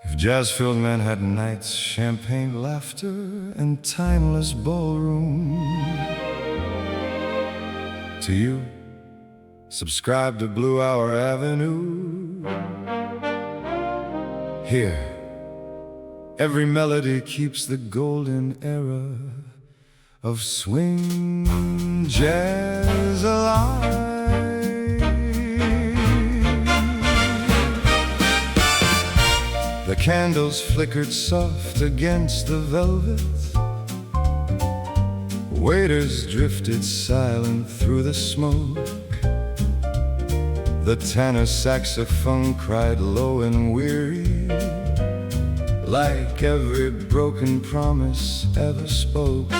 If jazz-filled Manhattan nights, champagne laughter, and timeless ballroom. To you, subscribe to Blue Hour Avenue. Here, every melody keeps the golden era of swing jazz alive. The candles flickered soft against the velvet. Waiters drifted silent through the smoke. The tenor saxophone cried low and weary, like every broken promise ever spoke.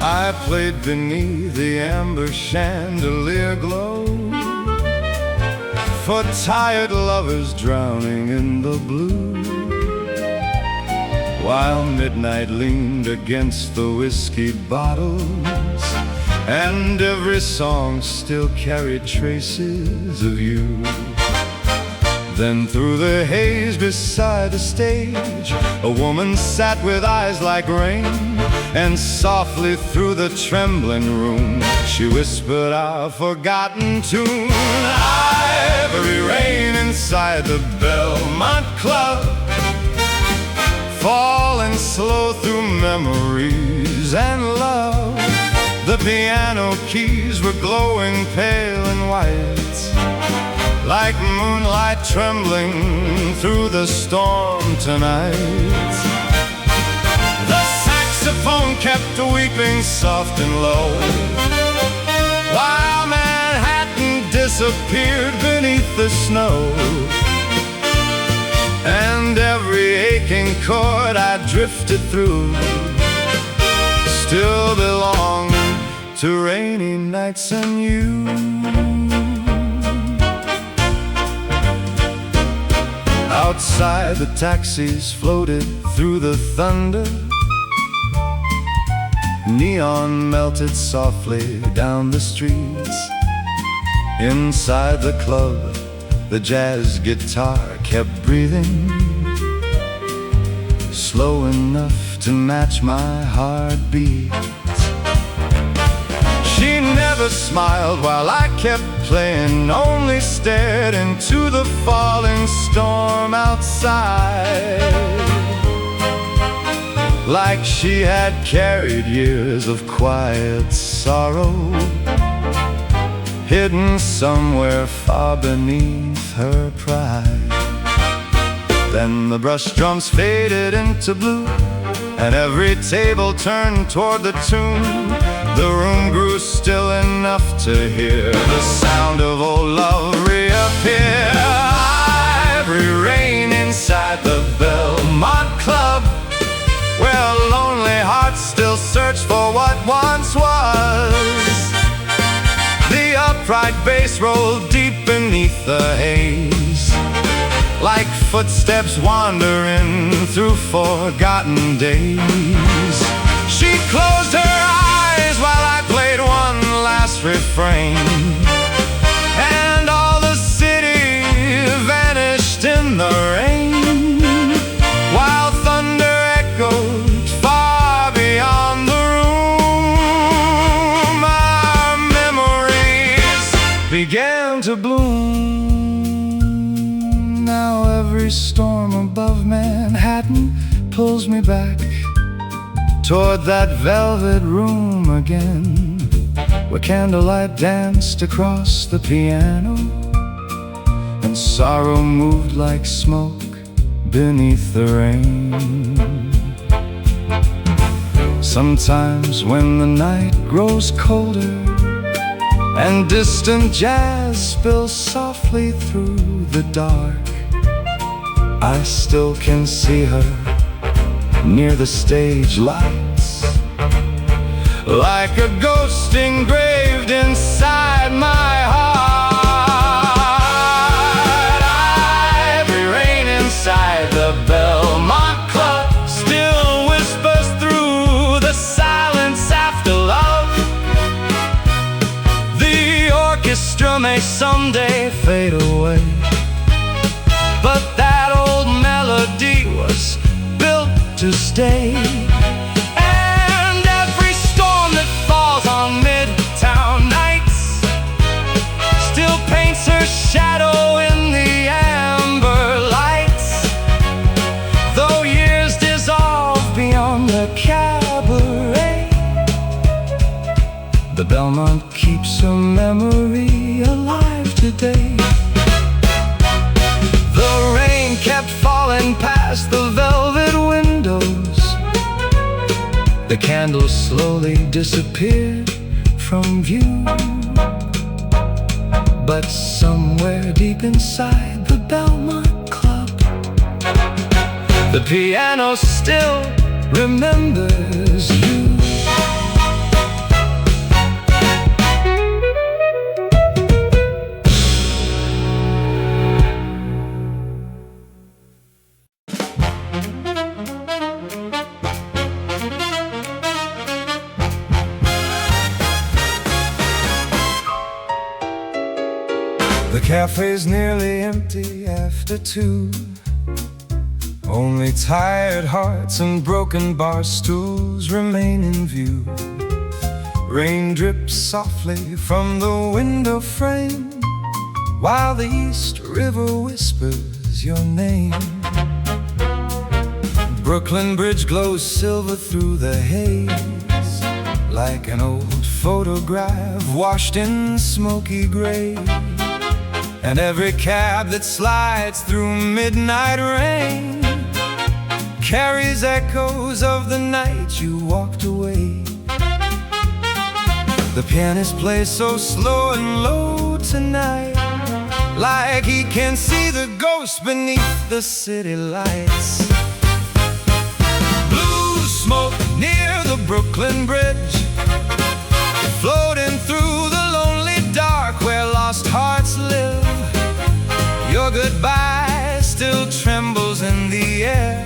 I played beneath the amber chandelier glow, for tired lovers drowning in the blue, while midnight leaned against the whiskey bottles, and every song still carried traces of you. Then through the haze beside the stage, a woman sat with eyes like rain, and softly through the trembling room she whispered our forgotten tune. Ivory rain inside the Belmont Club, falling slow through memories and love. The piano keys were glowing pale and white, like moonlight trembling through the storm tonight. The saxophone kept weeping soft and low, while Manhattan disappeared beneath the snow. And every aching chord I drifted through still belonged to rainy nights and you. Outside, the taxis floated through the thunder. Neon melted softly down the streets. Inside the club, the jazz guitar kept breathing, slow enough to match my heartbeat. She never smiled while I kept playing, only stared into the falling storm outside, like she had carried years of quiet sorrow, hidden somewhere far beneath her pride. Then the brush drums faded into blue, and every table turned toward the tune. The room grew still enough to hear the sound of old love reappear. Ivory rain inside the Belmont Club, where lonely hearts still search for what once was. The upright bass rolled deep beneath the haze, like footsteps wandering through forgotten days. She closed her eyes while I played one last refrain, and all the city vanished in the rain, while thunder echoed far beyond the room. Our memories began to bloom. Now every storm above Manhattan pulls me back toward that velvet room again, where candlelight danced across the piano, and sorrow moved like smoke beneath the rain. Sometimes when the night grows colder and distant jazz spills softly through the dark, I still can see her near the stage lights, like a ghost engraved inside my heart. Ivory rain inside the Belmont Club still whispers through the silence after love. The orchestra may someday fade away, but that Belmont keeps her memory alive today. The rain kept falling past the velvet windows. The candles slowly disappeared from view. But somewhere deep inside the Belmont Club, the piano still remembers you. The café's nearly empty after 2. Only tired hearts and broken bar stools remain in view. Rain drips softly from the window frame, while the East River whispers your name. Brooklyn Bridge glows silver through the haze, like an old photograph washed in smoky gray. And every cab that slides through midnight rain carries echoes of the night you walked away. The pianist plays so slow and low tonight, like he can see the ghost beneath the city lights. Blue smoke near the Brooklyn Bridge, floating through the lonely dark where lost hearts live. Your goodbye still trembles in the air,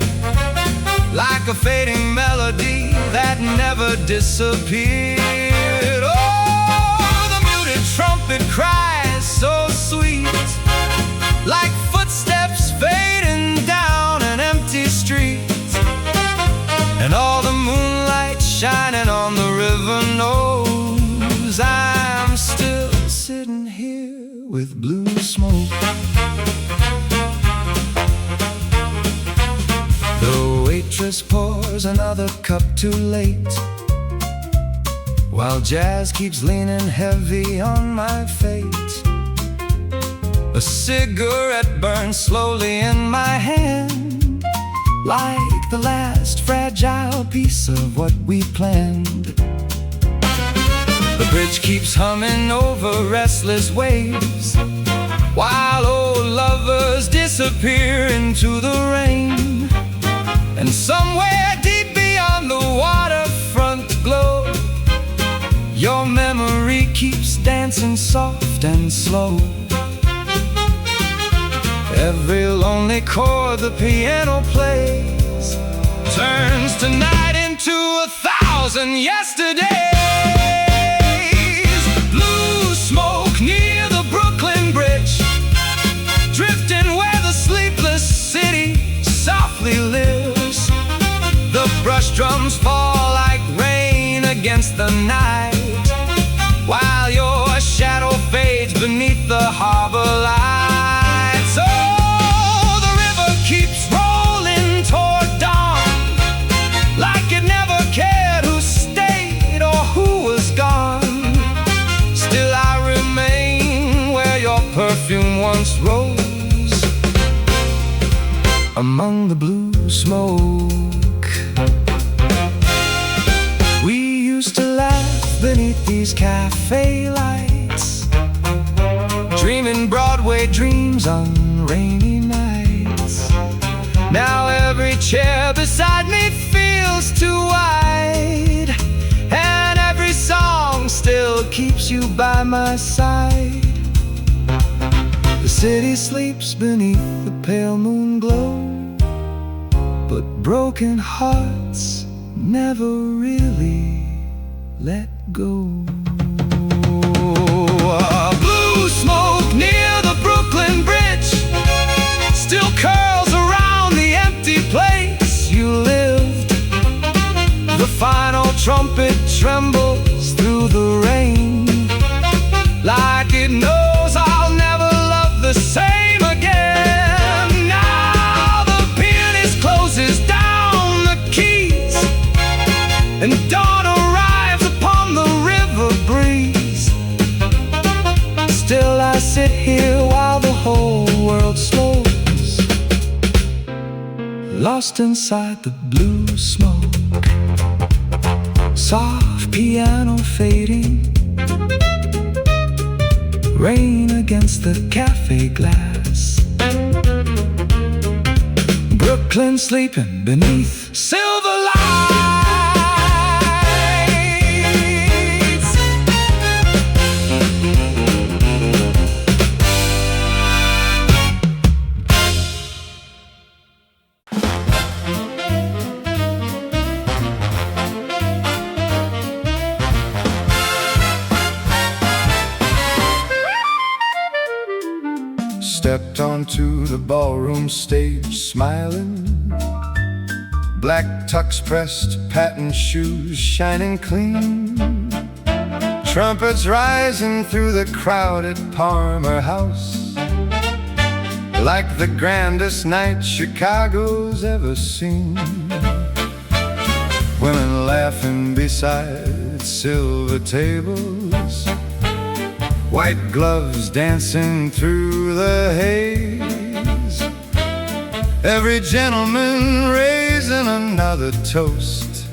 like a fading melody that never disappeared. Oh, the muted trumpet cries so sweet, like footsteps fading down an empty street. And all the moonlight shining on the river knows I'm still sitting here with blue smoke. The waitress pours another cup too late, while jazz keeps leaning heavy on my fate. A cigarette burns slowly in my hand, like the last fragile piece of what we planned. The bridge keeps humming over restless waves, while old lovers disappear into the rain. And somewhere deep beyond the waterfront glow, your memory keeps dancing soft and slow. Every lonely chord the piano plays turns tonight into 1,000 yesterdays. Blue smoke near the Brooklyn Bridge, drifting where the sleepless city softly lives. The brush drums fall like rain against the night, while your shadow fades beneath the harbor lights. Oh, the river keeps rolling toward dawn, like it never cared who stayed or who was gone. Still I remain where your perfume once rose, among the blue smoke. We used to laugh beneath these cafe lights, dreaming Broadway dreams on rainy nights. Now every chair beside me feels too wide, and every song still keeps you by my side. The city sleeps beneath the pale moon glow, but broken hearts never really let go. Blue smoke near the Brooklyn Bridge still curls around the empty place you lived. The final trumpet trembles through the rain, like it knows I'll never love the same again. Now the pianist closes down the keys, and dawn arrives upon the river breeze. lost inside the blue smoke. Soft piano fading, rain against the cafe glass. Brooklyn sleeping beneath silver lights. Stepped onto the ballroom stage smiling, black tux pressed, patent shoes shining clean, trumpets rising through the crowded Palmer House, like the grandest night Chicago's ever seen. Women laughing beside silver tables, white gloves dancing through the haze. Every gentleman raising another toast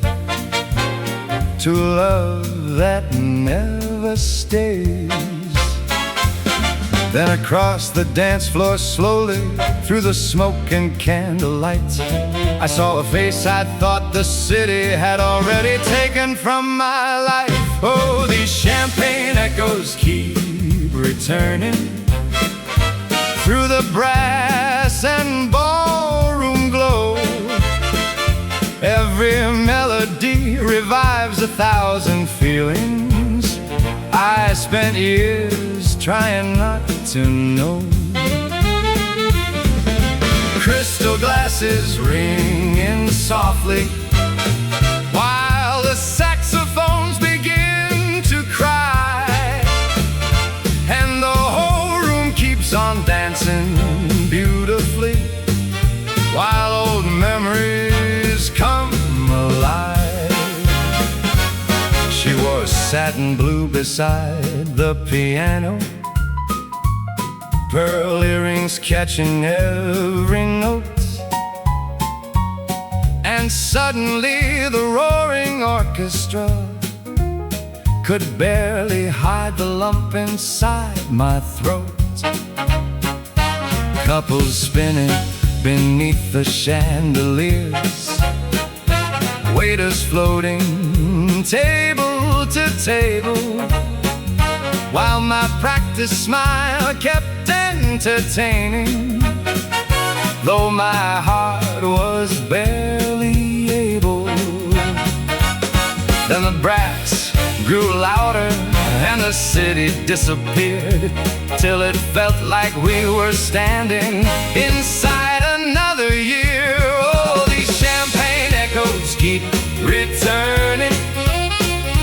to love that never stays. Then across the dance floor slowly, through the smoke and candlelight, I saw a face I thought the city had already taken from my life. Oh, these champagne echoes keep returning through the brass and ballroom glow. Every melody revives 1,000 feelings I spent years trying not to know. Crystal glasses ringing softly while the saxophones begin to cry, and the whole room keeps on dancing beautifully while old memories come alive. She wore satin blue beside the piano, pearl earrings catching every note, and suddenly the roaring orchestra could barely hide the lump inside my throat. Couples spinning beneath the chandeliers, waiters floating table to table, while my practiced smile kept entertaining, though my heart was barely able. Then the brass grew louder and the city disappeared, till it felt like we were standing inside another year. Oh, these champagne echoes keep returning,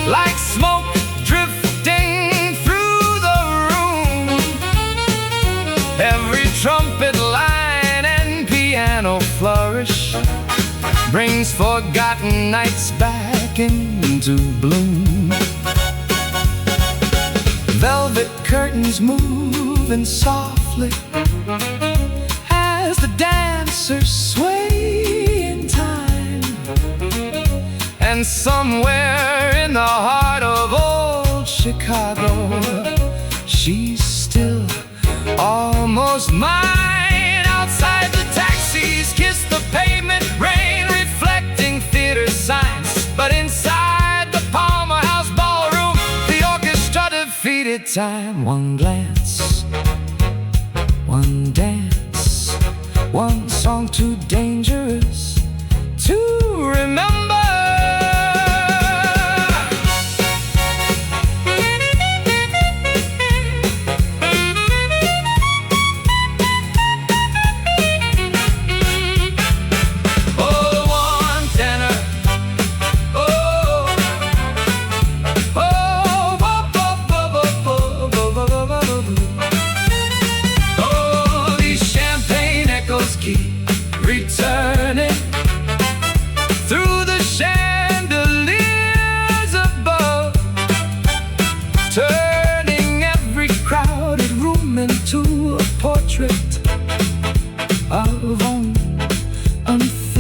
like smoke drifting through the room. Every trumpet line and piano flourish brings forgotten nights back into bloom. Velvet curtains moving softly as the dancers sway in time, and somewhere in the heart of old Chicago, she's still almost mine. Outside the taxis kiss the pavement, rain reflecting theater signs, but inside the Palmer House ballroom, the orchestra defeated time. One glance, one dance, one song too dangerous to remember. Keep returning through the chandeliers above, turning every crowded room into a portrait of unfinished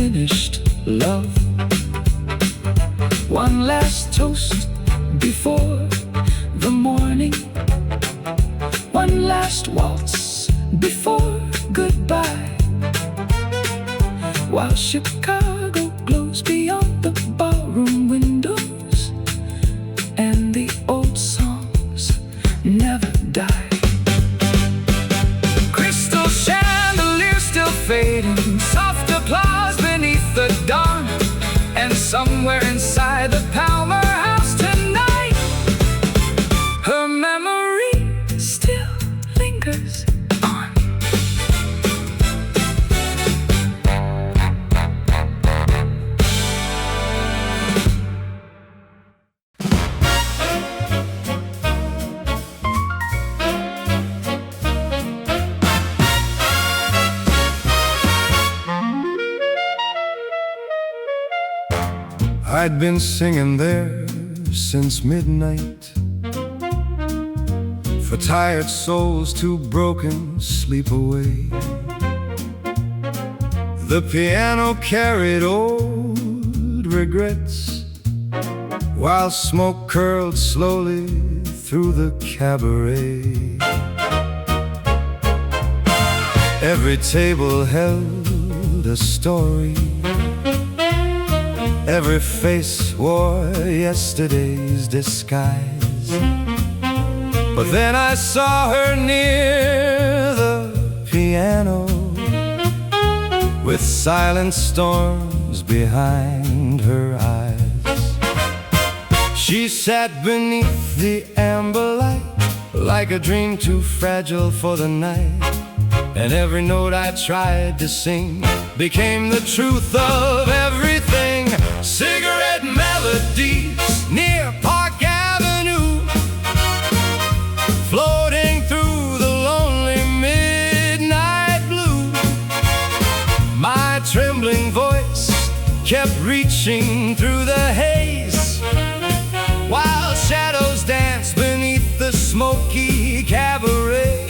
while Chicago glows beyond the barroom windows, and the old songs never die. Crystal chandeliers still fading, soft applause beneath the dawn, and somewhere inside the Palmer house tonight, her memory still lingers on. I'd been singing there since midnight, for tired souls too broken sleep away. The piano carried old regrets, while smoke curled slowly through the cabaret. Every table held a story, every face wore yesterday's disguise. But then I saw her near the piano, with silent storms behind her eyes. She sat beneath the amber light, like a dream too fragile for the night. And every note I tried to sing became the truth of everything. Cigarette melodies near Park Avenue, floating through the lonely midnight blue. My trembling voice kept reaching through the haze, while shadows danced beneath the smoky cabaret.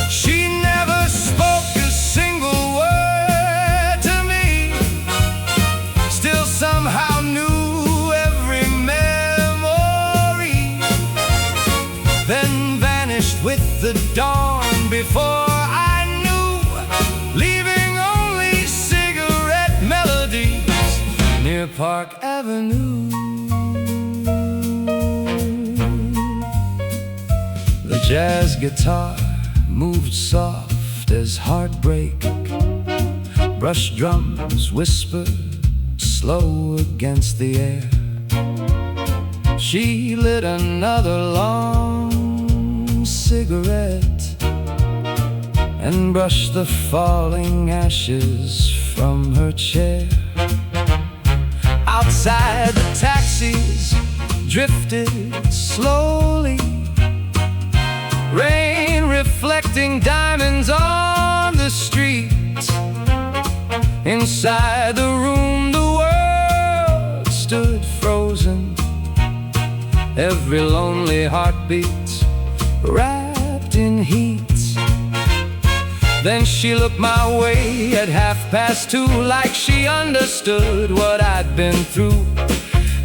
She never spoke a single word to me, still somehow knew every memory, then vanished with the dawn before I knew, leaving only cigarette melodies near Park Avenue. The jazz guitar moved soft as heartbreak, brush drums whispered slow against the air. She lit another long cigarette and brushed the falling ashes from her chair. Outside, the taxis drifted slowly, rain reflecting diamonds on the street. Inside the room, the world stood frozen, every lonely heartbeat wrapped in heat. Then she looked my way at 2:30, like she understood what I'd been through.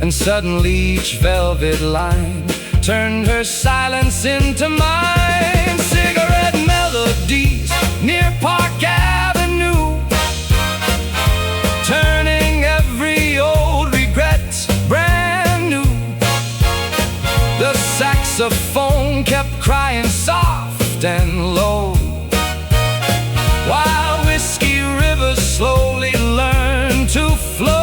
And suddenly each velvet line turned her silence into mine. Cigarette melodies near Park Avenue, turning every old regret brand new. The saxophone kept crying soft and low, while whiskey rivers slowly learned to flow.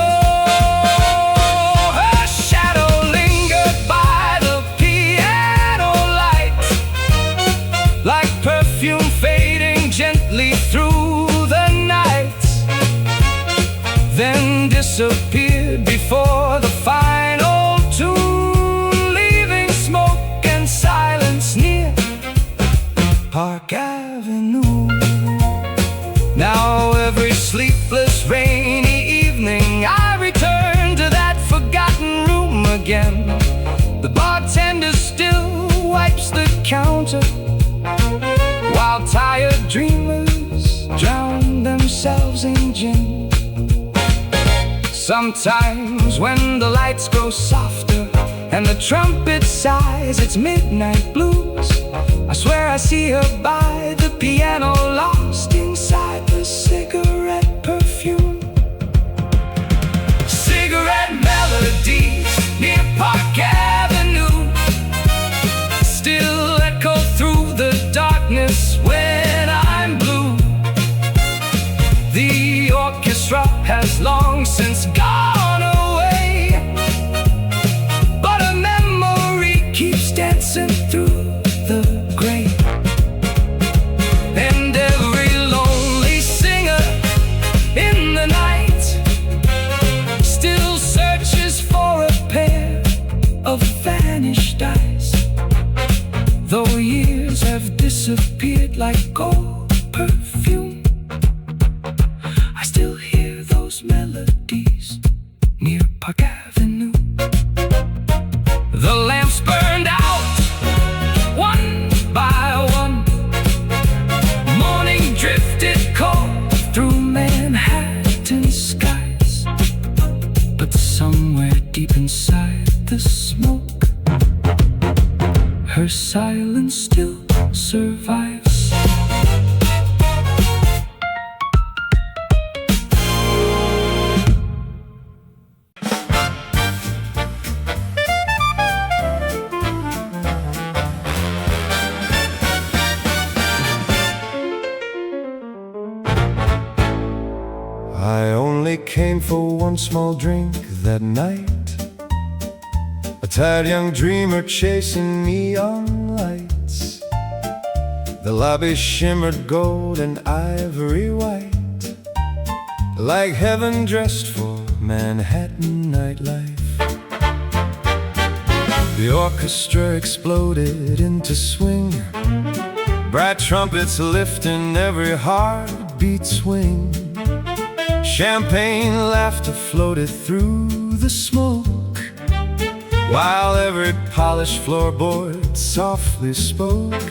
Then disappeared before the final tune, leaving smoke and silence near Park Avenue. Now every sleepless rainy evening I return to that forgotten room again. The bartender still wipes the counter, while tired dreamers drown themselves in gin. Sometimes when the lights grow softer and the trumpet sighs its midnight blues, I swear I see her by the piano, lost inside the cigarette perfume. orchestra has long since gone away, but a memory keeps dancing through the gray. And every lonely singer in the night still searches for a pair of vanished eyes. Though years have disappeared like gold perfume, I still hear those melodies near Park Avenue. The lamps burned out one by one. Morning drifted cold through Manhattan skies, but somewhere deep inside the smoke, her silence still survives. I only came for one small drink that night, a tired young dreamer chasing neon lights. The lobby shimmered gold and ivory white, like heaven dressed for Manhattan nightlife. The orchestra exploded into swing, bright trumpets lifting every heartbeat swing. Champagne laughter floated through the smoke, while every polished floorboard softly spoke.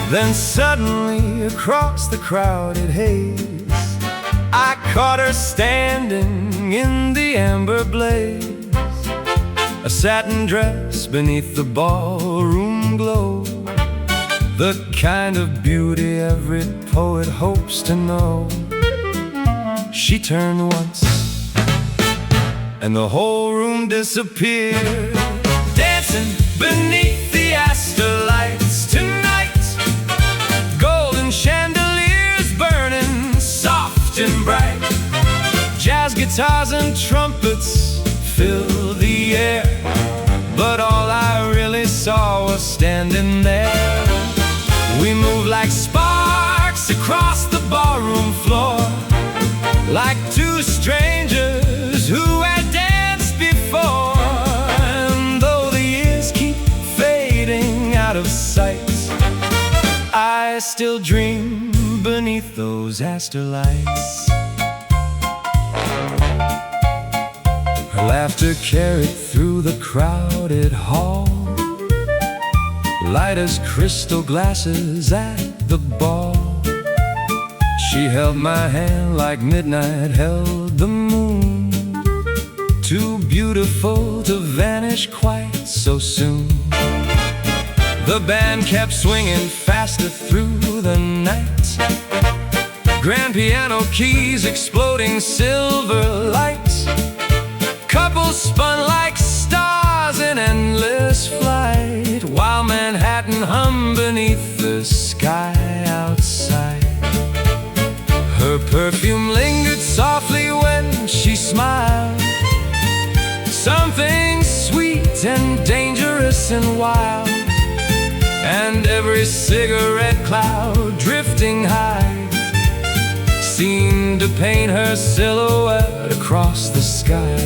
Then suddenly across the crowded haze, I caught her standing in the amber blaze, a satin dress beneath the ballroom glow, the kind of beauty every poet hopes to know. She turned once, and the whole room disappeared, dancing beneath the Astor lights tonight. Golden chandeliers burning soft and bright, jazz guitars and trumpets filled the air, but all I really saw was standing there. We moved like sparks across the ballroom floor, like two strangers who had danced before. And though the years keep fading out of sight, I still dream beneath those Astor lights. Her laughter carried through the crowded hall, light as crystal glasses at the ball. She held my hand like midnight held the moon, too beautiful to vanish quite so soon. The band kept swinging faster through the night, grand piano keys exploding silver light. Couples spun like stars in endless flight, while Manhattan hummed beneath the sky outside. Her perfume lingered softly when she smiled, something sweet and dangerous and wild. And every cigarette cloud drifting high seemed to paint her silhouette across the sky.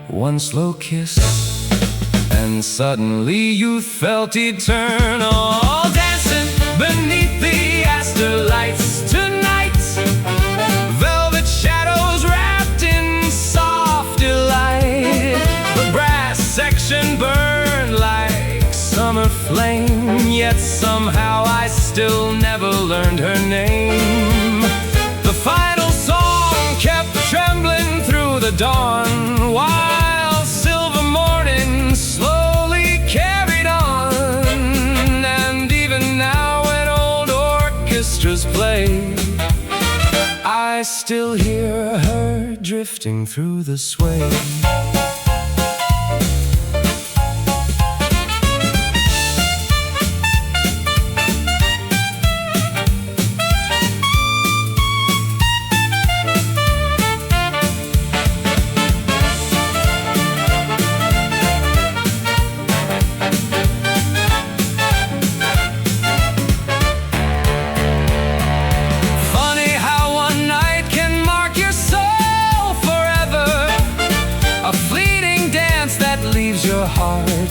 One slow kiss, and suddenly youth felt eternal, dancing beneath the Astor lights tonight. Velvet shadows wrapped in soft delight, the brass section burned like summer flame, yet somehow I still never learned her name. The final song kept trembling through the dawn, while silver morning slowly carried on. And even now when old orchestras play, I still hear her drifting through the sway.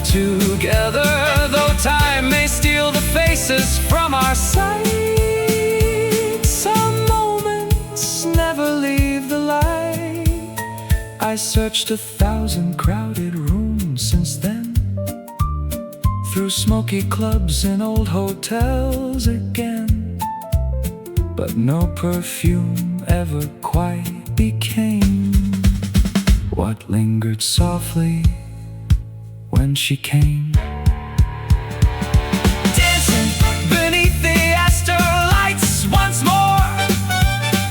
together, though time may steal the faces from our sight. Some moments never leave the light. I searched 1,000 crowded rooms since then, through smoky clubs and old hotels again, but no perfume ever quite became what lingered softly when she came. Dancing beneath the Astor lights once more,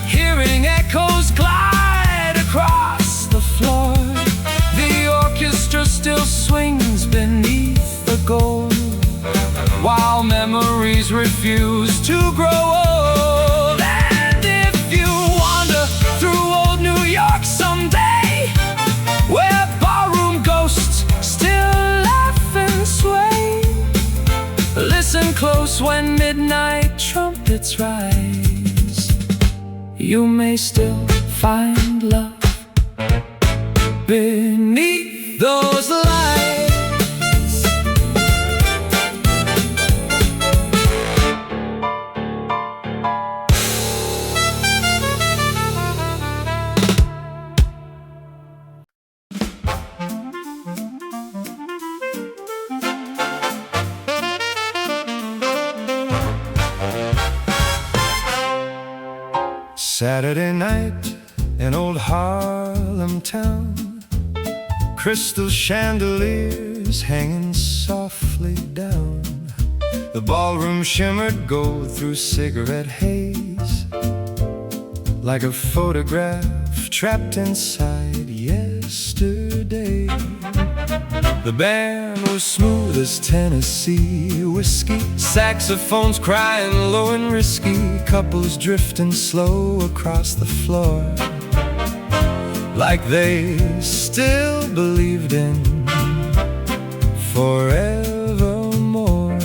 hearing echoes glide across the floor. The orchestra still swings beneath the gold, while memories refuse to grow old. And if you wander through old New York someday, where ballroom ghosts still laugh and sway, listen close when midnight trumpets rise. You may still find love beneath those lights. Saturday night in old Harlem town, crystal chandeliers hanging softly down. The ballroom shimmered gold through cigarette haze, like a photograph trapped inside yesterday. The band was smooth as Tennessee whiskey, saxophones crying low and risky, couples drifting slow across the floor, like they still believed in forevermore.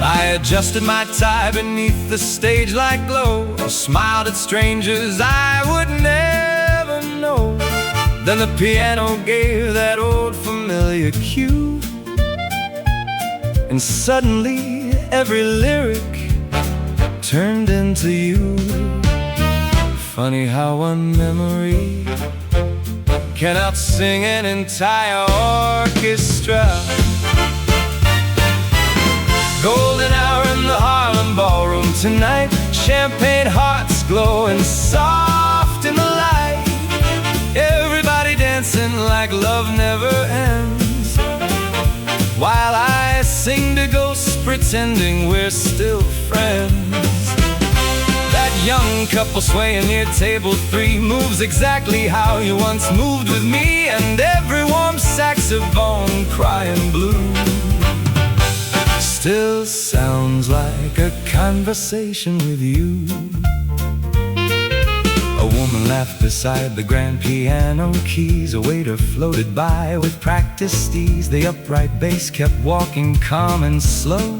I adjusted my tie beneath the stage-like glow, smiled at strangers I would never know. Then the piano gave that old familiar cue, and suddenly every lyric turned into you. Funny how one memory can outsing an entire orchestra. Golden hour in the Harlem ballroom tonight, champagne hearts glowing soft in the light. Everybody dancing like love never ends, while I sing to ghosts pretending we're still friends. That young couple swaying near table 3 moves exactly how you once moved with me, and every warm saxophone crying blue still sounds like a conversation with you. A woman laughed beside the grand piano keys. A waiter floated by with practiced ease. The upright bass kept walking calm and slow,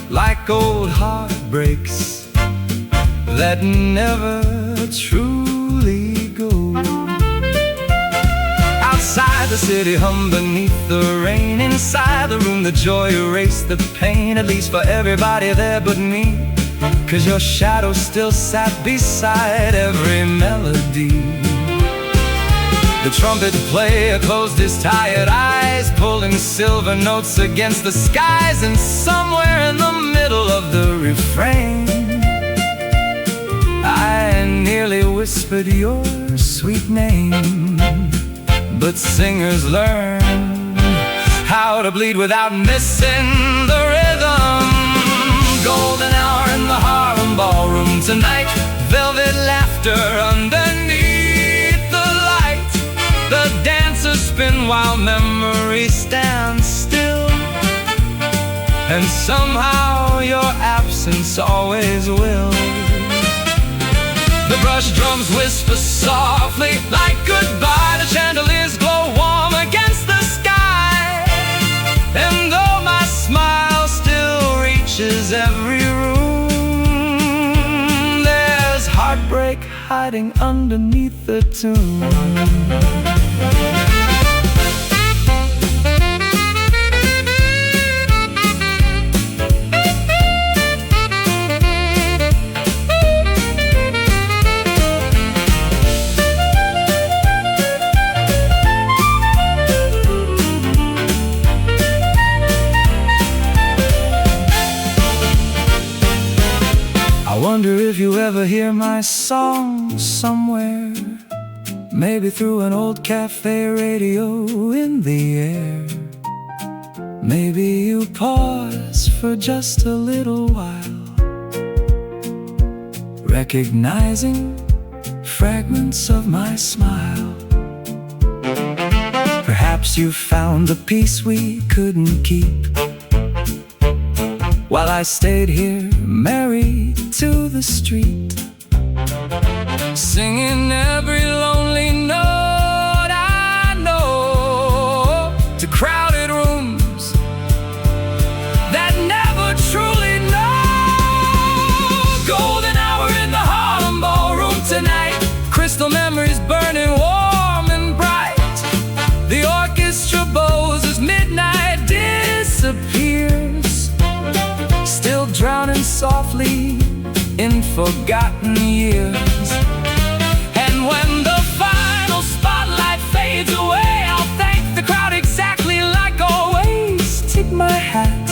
like old heartbreaks that never truly go. Outside the city hummed beneath the rain. Inside the room the joy erased the pain, at least for everybody there but me, 'cause your shadow still sat beside every melody. The trumpet player closed his tired eyes, pulling silver notes against the skies, and somewhere in the middle of the refrain I nearly whispered your sweet name. But singers learn how to bleed without missing the rhythm. Golden hour in the Harlem ballroom tonight, velvet laughter underneath the light. The dancers spin while memory stands still, and somehow your absence always will. The brush drums whisper softly like goodbye. The chandeliers glow warm against the sky, and though my smile still reaches every room, there's heartbreak hiding underneath the tune. wonder if you ever hear my song somewhere, maybe through an old cafe radio in the air. Maybe you pause for just a little while, recognizing fragments of my smile. Perhaps you found the peace we couldn't keep, while I stayed here married to the street, singing every lonely note I know to crowded rooms that never truly know. Golden hour in the Harlem ballroom tonight, crystal memories burning warm and bright. The orchestra bows as midnight disappears, still drowning softly in forgotten years. And when the final spotlight fades away, I'll thank the crowd exactly like always. Take my hat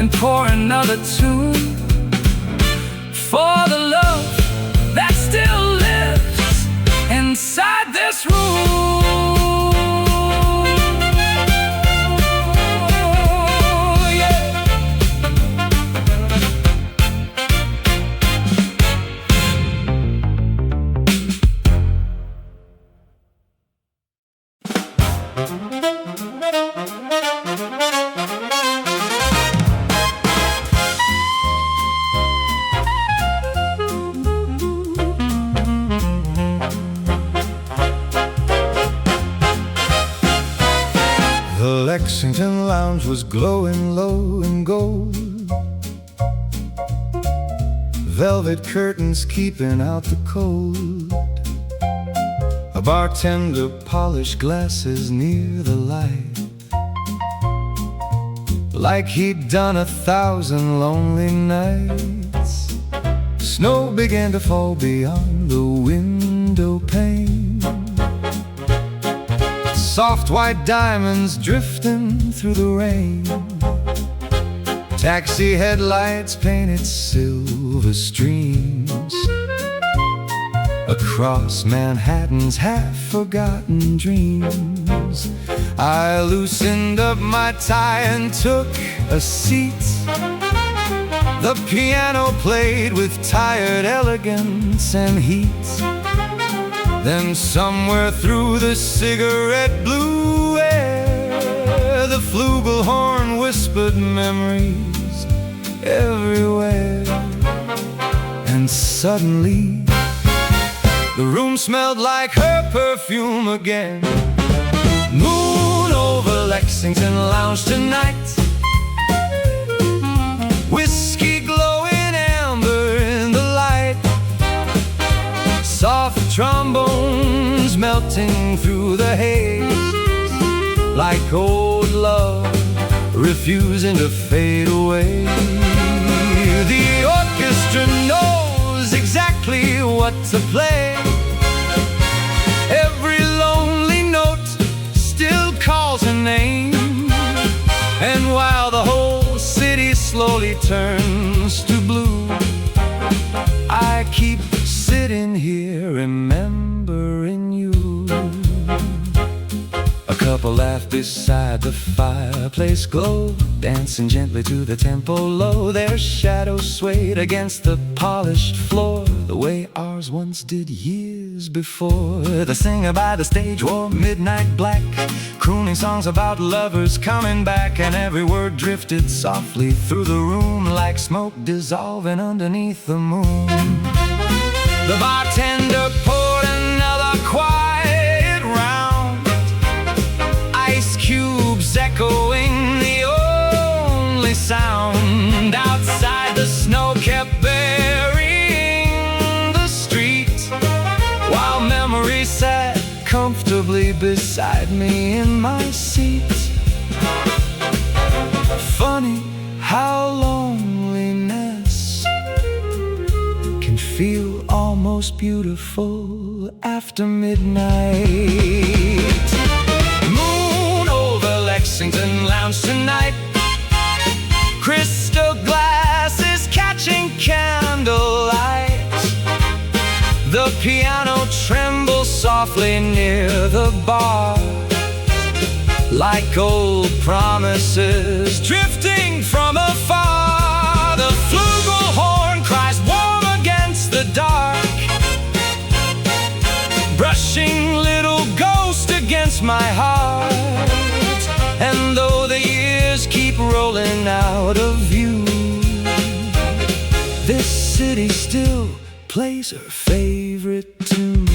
and pour another tune for the love that still lives inside this room. The Lexington lounge was glowing low in gold, velvet curtains keeping out the cold. A bartender polished glasses near the light, like he'd done 1,000 lonely nights. Snow began to fall beyond the window pane, soft white diamonds drifting through the rain. Taxi headlights painted silver streams across Manhattan's half-forgotten dreams. I loosened up my tie and took a seat. The piano played with tired elegance and heat. Then somewhere through the cigarette blue air, the flugelhorn whispered memories everywhere. And suddenly the room smelled like her perfume again. Moon over Lexington lounge tonight, whiskey glowing amber in the light, soft trombones melting through the haze, like old love refusing to fade away. The orchestra knows exactly what to play. Every lonely note still calls a name. And while the whole city slowly turns to blue, I keep sitting here remembering you. A couple laughed beside the fireplace glow, dancing gently to the tempo low. Their shadows swayed against the polished floor, the way ours once did years before. The singer by the stage wore midnight black, crooning songs about lovers coming back, and every word drifted softly through the room like smoke dissolving underneath the moon. The bartender poured another quiet round, ice cubes echoing the only sound. Outside the snow kept burying the street, while memory sat comfortably beside me in my seat. Funny how loneliness can feel almost beautiful after midnight. Moon over Lexington lounge tonight, crystal glasses catching candlelight. piano trembles softly near the bar, like old promises drifting from afar. The flugelhorn cries warm against the dark, brushing little ghost against my heart. And though the years keep rolling out of view, this city still plays her favorite tune.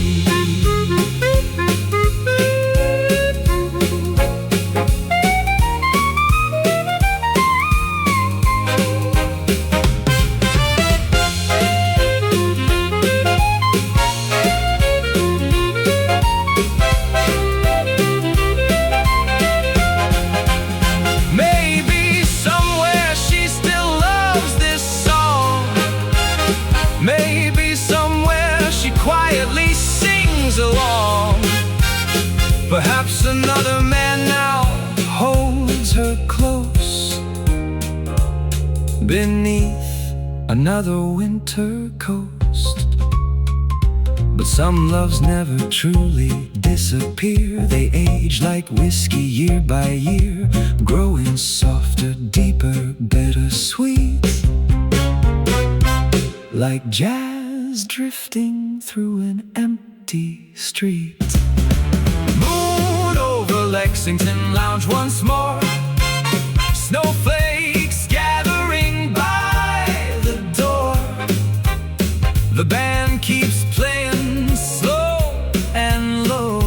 Maybe somewhere she still loves this song. Maybe somewhere she quietly sings along. Perhaps another man now holds her close beneath another winter coast. But some loves never truly disappear. They age like whiskey year by year, growing softer, deeper, bittersweet, like jazz drifting through an empty street. Moon over Lexington lounge once more, snowflakes gathering by the door. The band keeps playing slow and low,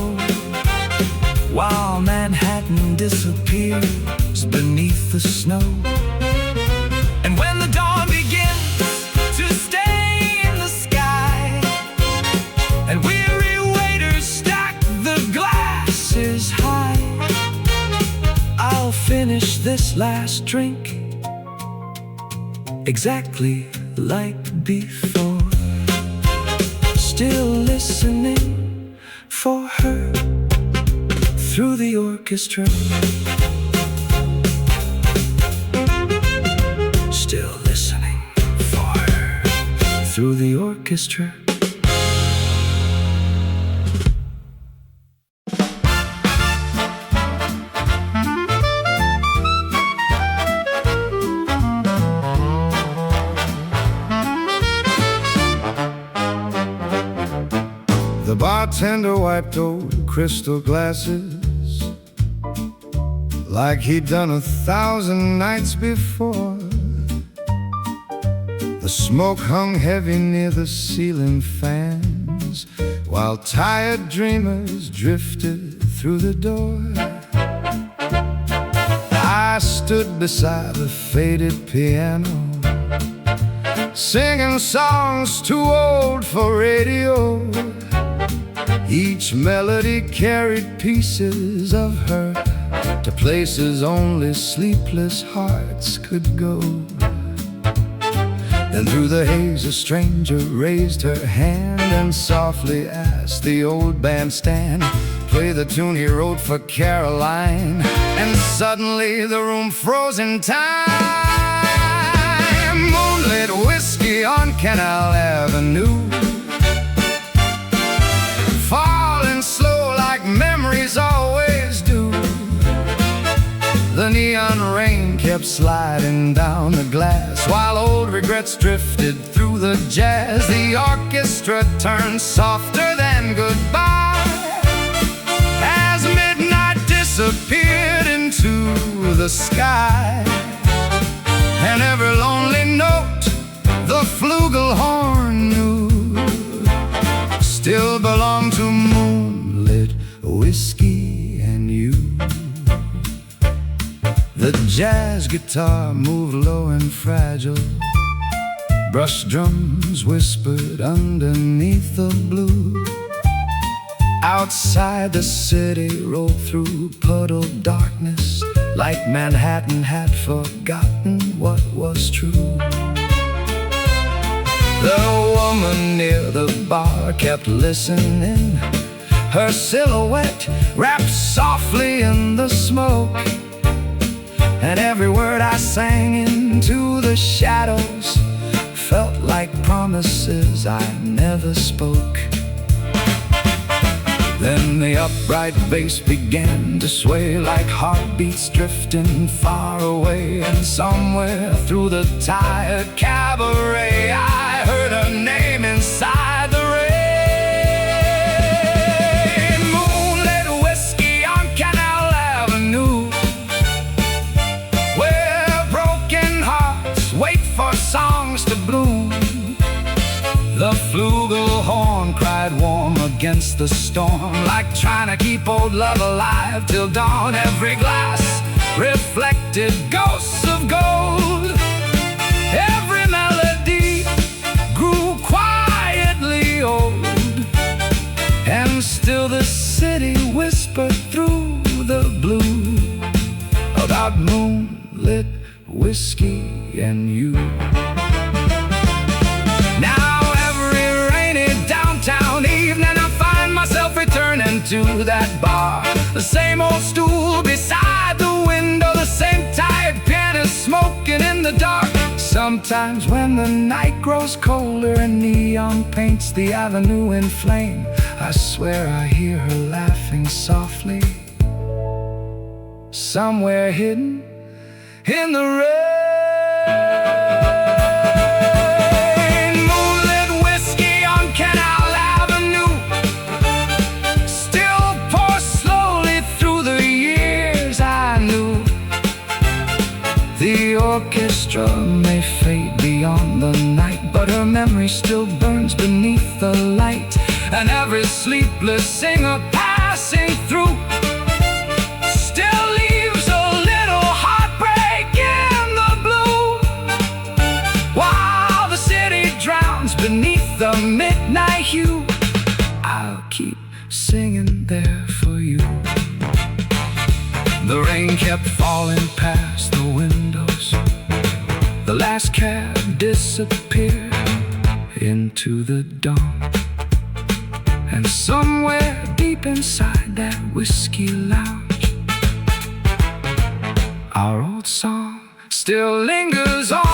while Manhattan disappears beneath the snow. And when the dawn begins to stay in the sky, and weary waiters stack the glasses high, I'll finish this last drink exactly like before, still listening for her through the orchestra. Still listening for her through the orchestra. The bartender wiped old crystal glasses like he'd done 1,000 nights before. The smoke hung heavy near the ceiling fans, while tired dreamers drifted through the door. I stood beside the faded piano, singing songs too old for radio. Each melody carried pieces of her to places only sleepless hearts could go. Then through the haze a stranger raised her hand and softly asked the old bandstand, play the tune he wrote for Caroline. And suddenly the room froze in time. Moonlit whiskey on Canal Avenue, falling slow like memories always do. The neon rain kept sliding down the glass, while old regrets drifted through the jazz. The orchestra turned softer than goodbye as midnight disappeared into the sky. And every lonely note the flugelhorn knew still belonged to moonlit whiskey and you. The jazz guitar moved low and fragile, brush drums whispered underneath the blue. Outside the city rolled through puddled darkness, like Manhattan had forgotten what was true. The woman near the bar kept listening, her silhouette wrapped softly in the smoke. And every word I sang into the shadows felt like promises I never spoke. Then the upright bass began to sway like heartbeats drifting far away. And somewhere through the tired cabaret I heard her name inside the rain. Moonlit whiskey on Canal Avenue, where broken hearts wait for songs to bloom. The flugelhorn cried warm against the storm, like trying to keep old love alive till dawn. Every glass reflected ghosts of gold. Every melody grew quietly old. And still the city whispered through the blue about moonlit whiskey and you. Returning to that bar, the same old stool beside the window, the same tired pianist smoking in the dark. Sometimes when the night grows colder and neon paints the avenue in flame, I swear I hear her laughing softly, somewhere hidden in the rain. The orchestra may fade beyond the night, but her memory still burns beneath the light. And every sleepless singer passing through still leaves a little heartbreak in the blue, while the city drowns beneath the midnight hue. I'll keep singing there for you. The rain kept falling past the windows. The last cab disappeared into the dawn. And somewhere deep inside that whiskey lounge, our old song still lingers on.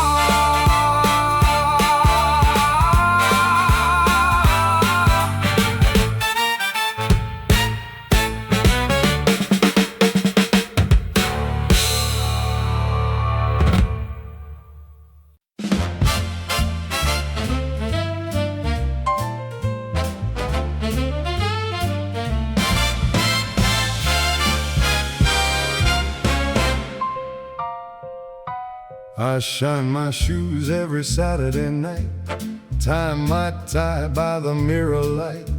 I shine my shoes every Saturday night, tie my tie by the mirror light,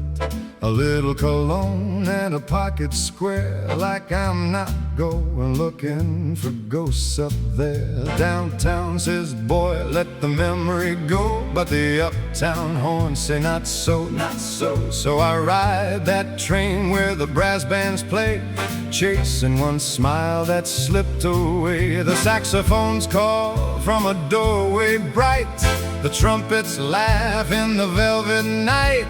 a little cologne and a pocket square, like I'm not going looking for ghosts up there. Downtown says, boy, let the memory go, but the uptown horns say not so, not so. So I ride that train where the brass bands play, chasing one smile that slipped away. The saxophones call from a doorway bright, the trumpets laugh in the velvet night,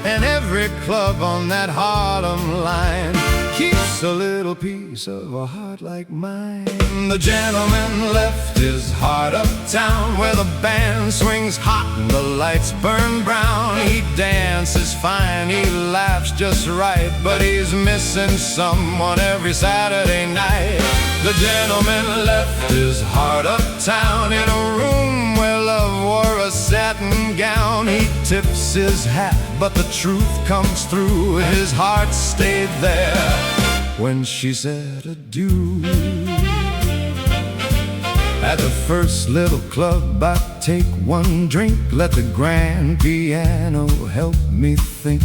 and every club on that Harlem line keeps a little piece of a heart like mine. The gentleman left his heart uptown, where the band swings hot and the lights burn brown. He dances fine, he laughs just right, but he's missing someone every Saturday night. The gentleman left his heart uptown, in a room where love wore a satin gown. He tips his hat, but the truth comes through, his heart stayed there when she said adieu. At the first little club I take one drink, let the grand piano help me think.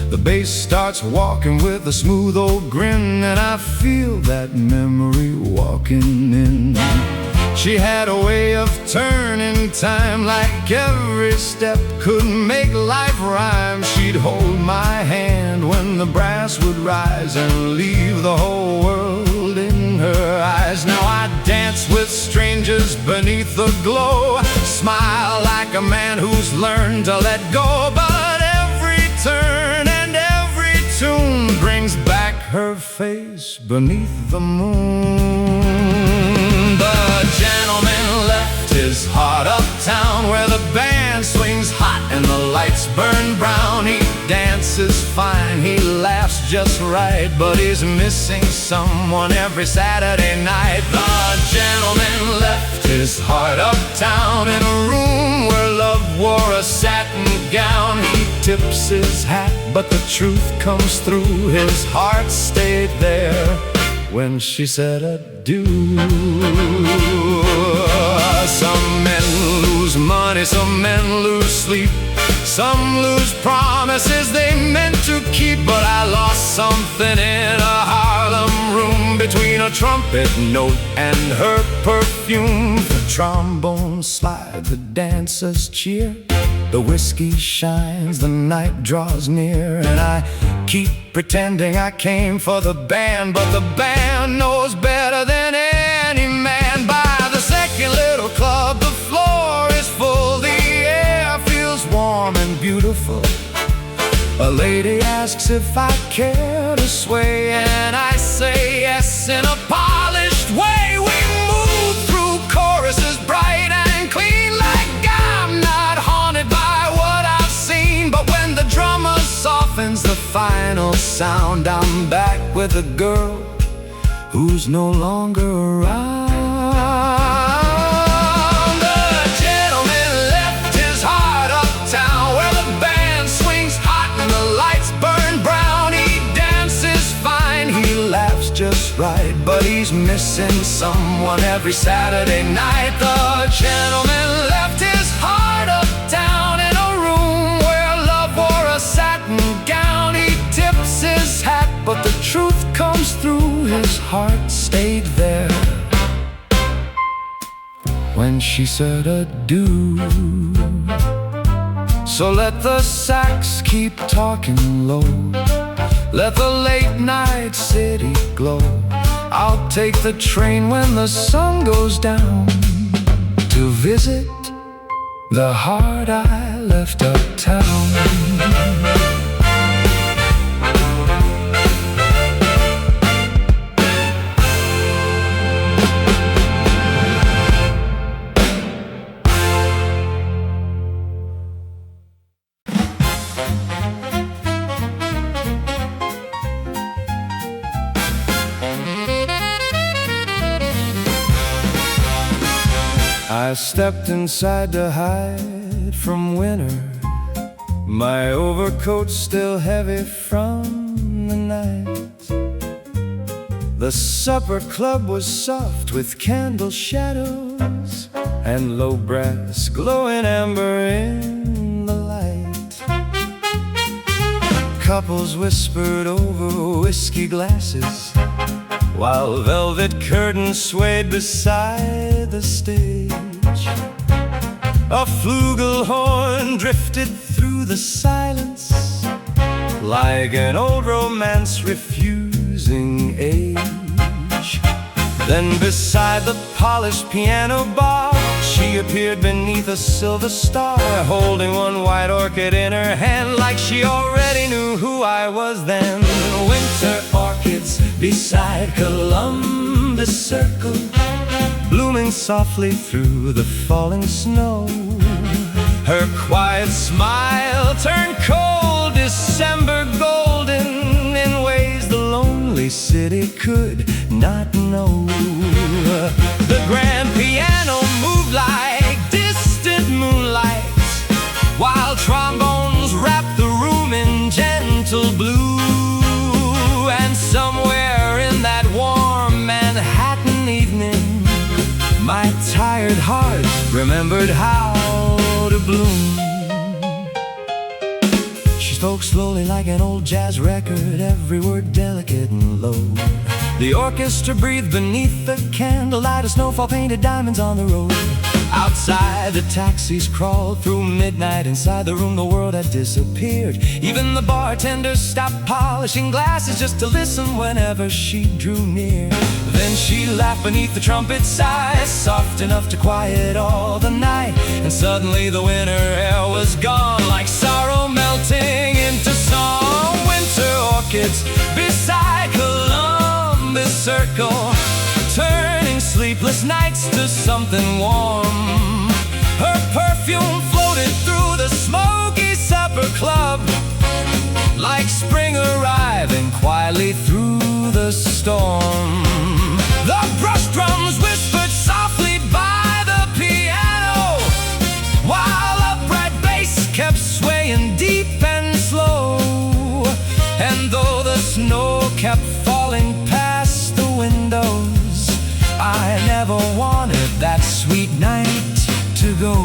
The bass starts walking with a smooth old grin, and I feel that memory walking in. She had a way of turning time, like every step could make life rhyme. She'd hold my hand when the brass would rise, and leave the whole world in her eyes. Now I dance with strangers beneath the glow, smile like a man who's learned to let go. But every turn and every tune brings back her face beneath the moon. The gentleman left his heart uptown, where the band swings hot and the lights burn brown. He dances fine, he laughs just right, but he's missing someone every Saturday night. The gentleman left his heart uptown in a room where love wore a satin gown. He tips his hat, but the truth comes through. His heart stayed there when she said adieu. Some men lose money, some men lose sleep, some lose promises they meant to keep. But I lost something in a Harlem room, between a trumpet note and her perfume. The trombone slides, the dancers cheer, the whiskey shines, the night draws near. And I keep pretending I came for the band, but the band knows better than any man. By the second little club, the floor is full, the air feels warm and beautiful. A lady asks if I care to sway, and I say yes in a polished way. We move through choruses bright and clean, like I'm not haunted by what I've seen. But when the drummer softens the final sound, I'm back with a girl who's no longer around. The gentleman left his heart uptown, where the band swings hot and the lights burn brown. He dances fine, he laughs just right, but he's missing someone every Saturday night. The gentleman left his heart uptown in a room where love wore a satin gown. He tips his hat, but the truth comes through. His heart stayed there when she said adieu. So let the sax keep talking low, let the late night city glow. I'll take the train when the sun goes down, to visit the heart I left uptown. I stepped inside to hide from winter, my overcoat still heavy from the night. The supper club was soft with candle shadows and low brass glowing amber in the light. Couples whispered over whiskey glasses, while velvet curtains swayed beside the stage. A flugelhorn drifted through the silence, like an old romance refusing age. Then beside the polished piano bar, she appeared beneath a silver star, holding one white orchid in her hand, like she already knew who I was then. Winter orchids beside Columbus Circle, blooming softly through the falling snow. Her quiet smile turned cold December golden, in ways the lonely city could not know. The grand piano moved like distant moonlight, while trombones wrapped the room in gentle blue. And somewhere in that warm Manhattan evening, my tired heart remembered how to bloom. She spoke slowly like an old jazz record, every word delicate and low. The orchestra breathed beneath the candlelight, a snowfall painted diamonds on the road. Outside, the taxis crawled through midnight. Inside the room, the world had disappeared. Even the bartender stopped polishing glasses just to listen whenever she drew near. Then she laughed beneath the trumpet sighs, soft enough to quiet all the night. And suddenly the winter air was gone, like sorrow melting into song. Winter orchids beside Columbus Circle, turning sleepless nights to something warm. Her perfume floated through the smoky supper club, like spring arriving quietly. the storm. The brush drums whispered softly by the piano, while upright bass kept swaying deep and slow. And though the snow kept falling past the windows, I never wanted that sweet night to go.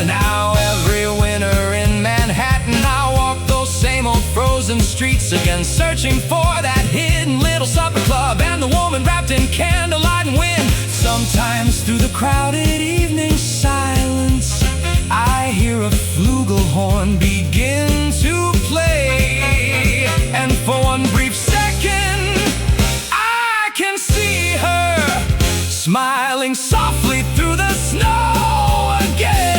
Now every winter in Manhattan I walk those same old frozen streets again, searching for that hidden little supper club and the woman wrapped in candlelight and wind. Sometimes through the crowded evening silence I hear a flugelhorn begin to play, and for one brief second I can see her smiling softly through the snow again.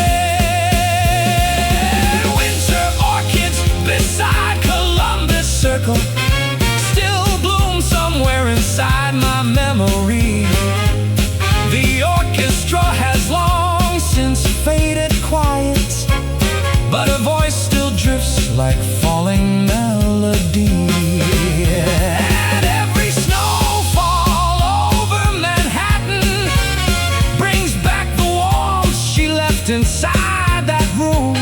Winter orchids beside Columbus Circle still bloom somewhere inside my memory. The orchestra has long since faded quiet, but her voice still drifts like falling melody. And every snowfall over Manhattan brings back the warmth she left inside that room.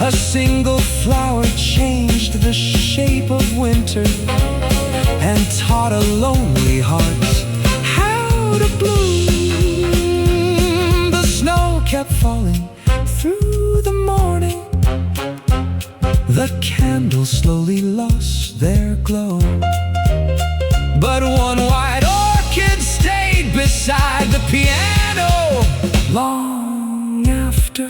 A single flower changed the shape of winter and taught a lonely heart how to bloom. The snow kept falling through the morning. The candles slowly lost their glow, but one white orchid stayed beside the piano long after